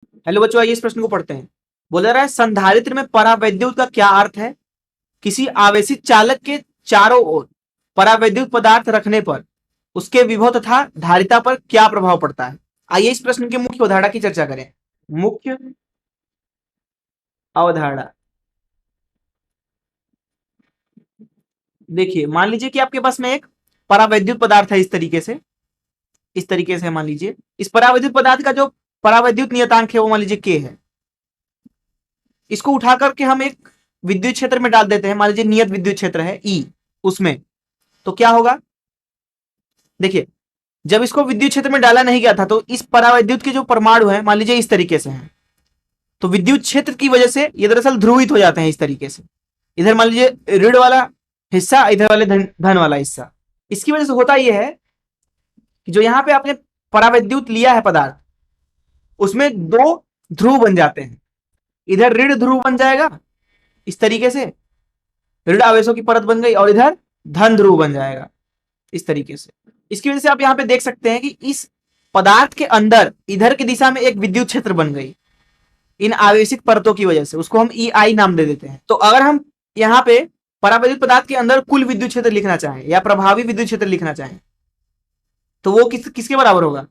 Hello बच्चों, आइए इस प्रश्न को पढ़ते हैं। बोला रहा है संधारित्र में परावैद्युत का क्या अर्थ है? किसी आवेशित चालक के चारों ओर परावैद्युत पदार्थ रखने पर उसके विभव तथा धारिता पर क्या प्रभाव पड़ता है? आइए इस प्रश्न की मुख्य अवधारणा की चर्चा करें। मुख्य अवधारणा। देखिए, मान लीजिए कि आपके पास में एक परावैद्युत पदार्थ है। इस तरीके से मान लीजिए इस परावैद्युत पदार्थ का जो परावैद्युत नियतांक है वो मान लीजिए के है। इसको उठा करके हम एक विद्युत क्षेत्र में डाल देते हैं। मान लीजिए नियत विद्युत क्षेत्र है ई, उसमें तो क्या होगा? देखिए, जब इसको विद्युत क्षेत्र में डाला नहीं गया था तो इस परावैद्युत के जो परमाणु है मान लीजिए इस तरीके से हैं, तो विद्युत क्षेत्र की वजह से ये दरअसल ध्रुवित हो जाते हैं इस तरीके से। इधर मान लीजिए ऋण वाला हिस्सा, इधर वाले धन वाला हिस्सा। इसकी वजह से होता यह है कि जो यहां पे आपने परावैद्युत लिया है पदार्थ, उसमें दो ध्रुव बन जाते हैं। इधर ऋण ध्रुव बन जाएगा इस तरीके से, ऋण आवेशों की परत बन गई, और इधर धन ध्रुव बन जाएगा इस तरीके से। इसकी वजह से आप यहां पे देख सकते हैं कि इस पदार्थ के अंदर इधर की दिशा में एक विद्युत क्षेत्र बन गई इन आवेशित परतों की वजह से। उसको हम ई आई नाम दे देते हैं। तो अगर हम यहाँ पे परावैद्युत पदार्थ के अंदर कुल विद्युत क्षेत्र लिखना चाहें या प्रभावी विद्युत क्षेत्र लिखना चाहें तो वो किसके बराबर होगा?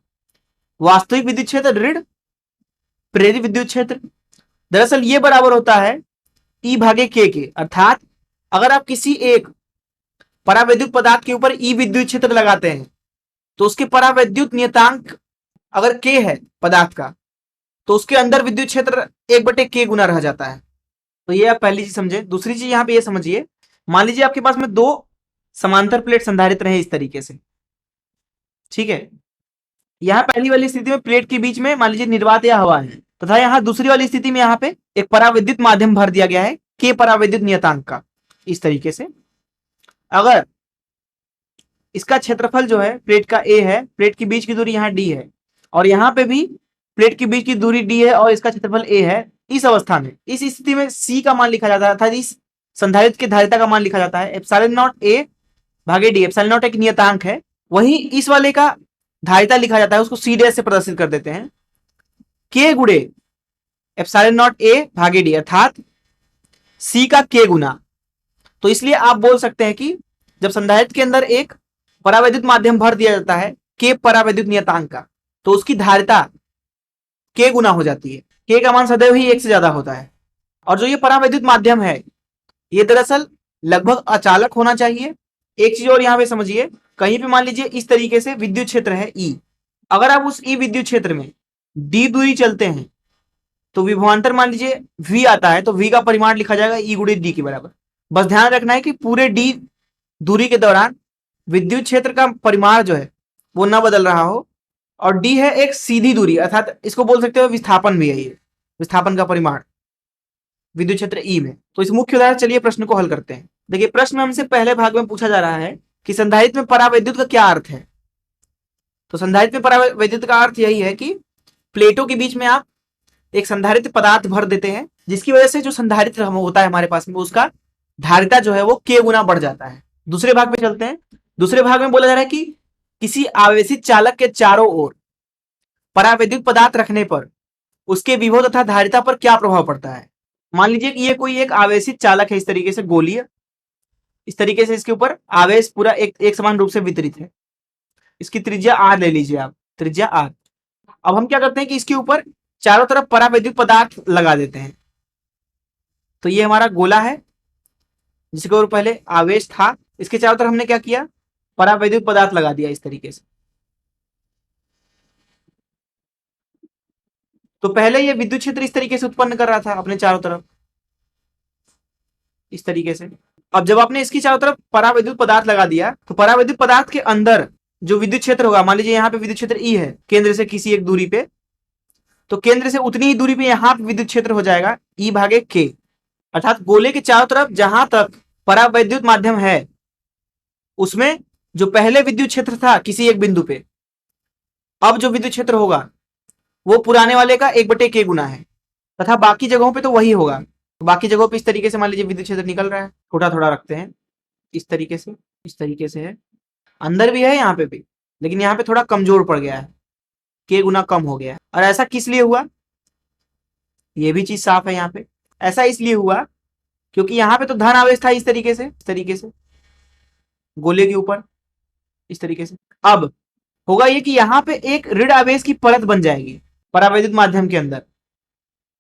वास्तविक विद्युत क्षेत्र ऋण प्रेरित विद्युत क्षेत्र। दरअसल ये बराबर होता है ई भागे के। अर्थात अगर आप किसी एक परावैद्युत पदार्थ के ऊपर ई विद्युत क्षेत्र लगाते हैं तो उसके परावैद्युत नियतांक अगर के है पदार्थ का, तो उसके अंदर विद्युत क्षेत्र 1/k गुना रह जाता है। तो ये आप पहली चीज समझे। दूसरी चीज यहां पे ये समझिए, मान लीजिए आपके पास में दो समांतर प्लेट संधारित्र हैं इस तरीके से, ठीक है। यहां पहली वाली स्थिति में प्लेट के बीच में मान लीजिए निर्वात या हवा है, तथा यहां दूसरी वाली स्थिति में यहां पे एक परावैद्युत माध्यम भर दिया गया है के परावैद्युत नियतांक का इस तरीके से। अगर इसका क्षेत्रफल जो है प्लेट का ए है, प्लेट के बीच की दूरी यहाँ डी है, और यहाँ पे भी प्लेट के बीच की दूरी डी है और इसका क्षेत्रफल ए है, इस अवस्था में इस स्थिति में सी का मान लिखा जाता है, अर्थात इस संधारित्र की धारिता का मान लिखा जाता है एप्सिलॉन नॉट ए भागे डी। एप्सिलॉन नॉट एक नियतांक है, वही इस वाले का धारिता लिखा जाता है, उसको सी डैश से प्रदर्शित कर देते हैं के गुणे एप्सिलॉन नॉट ए भागे डी, अर्थात सी का के गुना। तो इसलिए आप बोल सकते हैं कि जब संधारित्र के अंदर एक परावैद्युत माध्यम भर दिया जाता है के परावैद्युत नियतांक का, तो उसकी धारिता के गुना हो जाती है। के का मान सदैव ही एक से ज्यादा होता है। और जो ये परावैद्युत माध्यम है ये दरअसल लगभग अचालक होना चाहिए। एक चीज और यहां पे समझिए, कहीं पे मान लीजिए इस तरीके से विद्युत क्षेत्र है ई, अगर आप उस ई विद्युत क्षेत्र में डी दूरी चलते हैं तो विभवांतर मान लीजिए वी आता है, तो वी का परिमाण लिखा जाएगा ई गुणे डी के बराबर। बस ध्यान रखना है कि पूरे डी दूरी के दौरान विद्युत क्षेत्र का परिमाण जो है वो ना बदल रहा हो, और डी है एक सीधी दूरी, अर्थात इसको बोल सकते हो विस्थापन भी है, ये विस्थापन का परिमाण विद्युत क्षेत्र ई में। तो इस मुख्य उदाहरण, चलिए प्रश्न को हल करते हैं। देखिए, प्रश्न में हमसे पहले भाग में पूछा जा रहा है कि संधारित्र में परावैद्युत का क्या अर्थ है। तो संधारित्र में परावैद्युत का अर्थ यही है कि प्लेटों के बीच में आप एक संधारित्र पदार्थ भर देते हैं, जिसकी वजह से जो संधारित्र होता है हमारे पास में उसका धारिता जो है वो के गुना बढ़ जाता है। दूसरे भाग में चलते हैं। दूसरे भाग में बोला जा रहा है कि किसी आवेशित चालक के चारों ओर परावैद्युत पदार्थ रखने पर उसके विभव तथा धारिता पर क्या प्रभाव पड़ता है। मान लीजिए कि ये कोई एक आवेशित चालक है इस तरीके से गोलीय, इस तरीके से इसके ऊपर आवेश पूरा एक समान रूप से वितरित है। इसकी त्रिज्या आर ले लीजिए आप, त्रिज्या आर। अब हम क्या करते हैं कि इसके ऊपर चारों तरफ परावैद्युत पदार्थ लगा देते हैं। तो ये हमारा गोला है जिसके ऊपर पहले आवेश था, इसके चारों तरफ हमने क्या किया, परावैद्युत पदार्थ लगा दिया इस तरीके से। तो पहले ये विद्युत क्षेत्र इस तरीके से उत्पन्न कर रहा था अपने चारों तरफ इस तरीके से। अब जब आपने इसकी चारों तरफ परावैद्युत पदार्थ लगा दिया तो परावैद्युत पदार्थ के अंदर जो विद्युत क्षेत्र होगा, मान लीजिए यहाँ पे विद्युत क्षेत्र ई है केंद्र से किसी एक दूरी पे, तो केंद्र से उतनी ही दूरी पे यहाँ पे विद्युत क्षेत्र हो जाएगा ई भागे के। अर्थात गोले के चारों तरफ जहां तक परावैद्युत माध्यम है उसमें जो पहले विद्युत क्षेत्र था किसी एक बिंदु पे, अब जो विद्युत क्षेत्र होगा वो पुराने वाले का 1/k गुना है, तथा बाकी जगहों पे तो वही होगा। तो बाकी जगहों पे इस तरीके से मान लीजिए विद्युत क्षेत्र निकल रहा है, थोड़ा थोड़ा रखते हैं इस तरीके से, इस तरीके से है, अंदर भी है यहाँ पे भी, लेकिन यहाँ पे थोड़ा कमजोर पड़ गया है, के गुना कम हो गया है। और ऐसा किस लिए हुआ? ये भी चीज साफ है यहाँ पे। ऐसा इसलिए हुआ क्योंकि यहाँ पे तो धन आवेश था इस तरीके से गोले के ऊपर, इस तरीके से। अब होगा ये कि यहाँ पे एक ऋण आवेश की परत बन जाएगी परावैद्युत माध्यम के अंदर,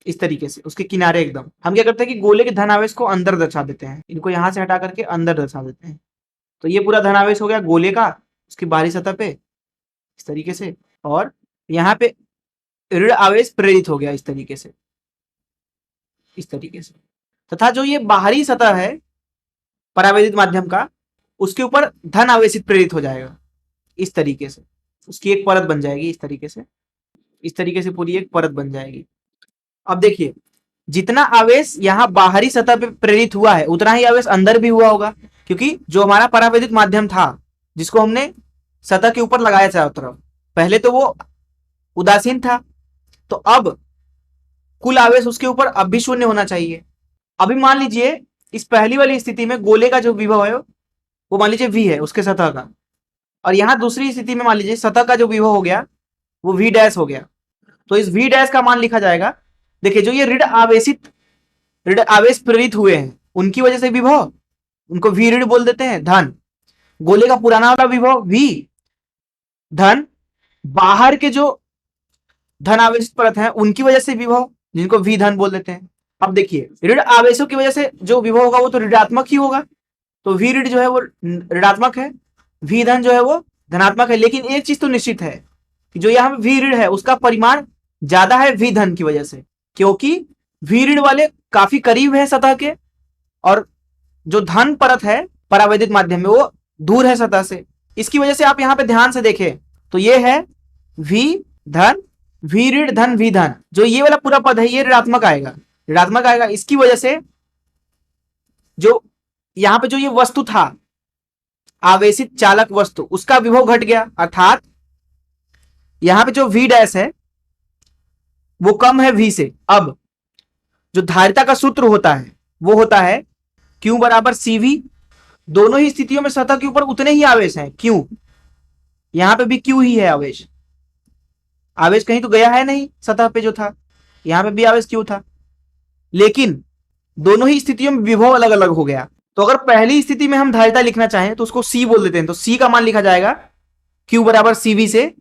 इस तरीके से उसके किनारे एकदम। हम क्या करते हैं कि गोले के धन आवेश को अंदर दर्शा देते हैं, इनको यहां से हटा करके अंदर दर्शा देते हैं। तो ये पूरा धन आवेश हो गया गोले का, उसकी बाहरी सतह पे इस तरीके से, और यहाँ पे ऋण आवेश प्रेरित हो गया इस तरीके से, इस तरीके से। तथा जो ये बाहरी सतह है परावैद्युत माध्यम का, उसके ऊपर धन आवेशित प्रेरित हो जाएगा इस तरीके से, उसकी एक परत बन जाएगी इस तरीके से, इस तरीके से पूरी एक परत बन जाएगी। अब देखिए, जितना आवेश यहाँ बाहरी सतह पे प्रेरित हुआ है उतना ही आवेश अंदर भी हुआ होगा, क्योंकि जो हमारा परावैद्युत माध्यम था जिसको हमने सतह के ऊपर लगाया चारों तरफ, पहले तो वो उदासीन था, तो अब कुल आवेश उसके ऊपर अब भी शून्य होना चाहिए। अभी मान लीजिए इस पहली वाली स्थिति में गोले का जो विभव है वो मान लीजिए v है उसके सतह का, और यहां दूसरी स्थिति में मान लीजिए सतह का जो विभव हो गया वो v डैश हो गया। तो इस v डैश का मान लिखा जाएगा, देखिए जो ये ऋण आवेश प्रेरित हुए हैं उनकी वजह से विभव, उनको v ऋण बोल देते हैं, धन। गोले का पुराना वाला विभव v धन, बाहर के जो धन आवेशित परत है उनकी वजह से विभव, जिनको v धन बोल देते हैं। अब देखिए ऋण आवेशों की वजह से जो विभव होगा वो तो ऋणात्मक ही होगा, तो v ऋण जो है वो ऋणात्मक है, v धन जो है वो धनात्मक है। लेकिन एक चीज तो निश्चित है कि जो यहाँ v ऋण है उसका परिमाण ज्यादा है v धन की वजह से, क्योंकि v ऋण वाले काफी करीब है सतह के, और जो धन परत है परावैद्युत माध्यम में वो दूर है सतह से। इसकी वजह से आप यहाँ पे ध्यान से देखें तो ये है v धन v ऋण धन v धन, जो ये वाला पूरा पद है ये ऋणात्मक आएगा। इसकी वजह से जो यहाँ पे जो ये वस्तु था आवेशित चालक वस्तु, उसका विभव घट गया, अर्थात यहाँ पे जो v डैश है वो कम है v से। अब जो धारिता का सूत्र होता है वो होता है Q बराबर CV। दोनों ही स्थितियों में सतह के ऊपर उतने ही आवेश हैं Q, यहां पे भी Q ही है आवेश कहीं तो गया है नहीं, सतह पे जो था यहां पे भी आवेश Q था, लेकिन दोनों ही स्थितियों में विभव अलग अलग हो गया। तो अगर पहली स्थिति में हम धारिता लिखना चाहें तो उसको C बोल देते हैं, तो C का मान लिखा जाएगा Q बराबर CV से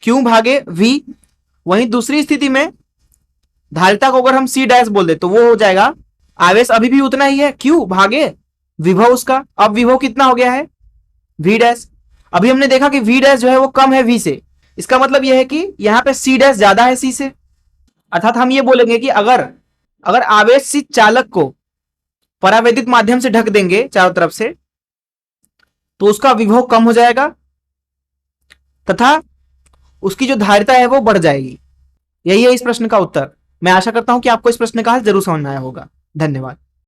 Q भागे V। वहीं दूसरी स्थिति में धारिता को अगर हम C डैश बोल दे तो वो हो जाएगा आवेश अभी भी उतना ही है Q भागे विभव उसका। अब विभव कितना हो गया है V डैश। अभी हमने देखा कि V डैश जो है वो कम है V से, इसका मतलब यह है कि यहाँ पे C डैश ज्यादा है C से, अर्थात हम ये बोलेंगे कि अगर आवेशित चालक को परावैद्युत माध्यम से ढक देंगे चारों तरफ से तो उसका विभव कम हो जाएगा तथा उसकी जो धारिता है वो बढ़ जाएगी। यही है इस प्रश्न का उत्तर। मैं आशा करता हूं कि आपको इस प्रश्न का हल जरूर समझ में आया होगा। धन्यवाद।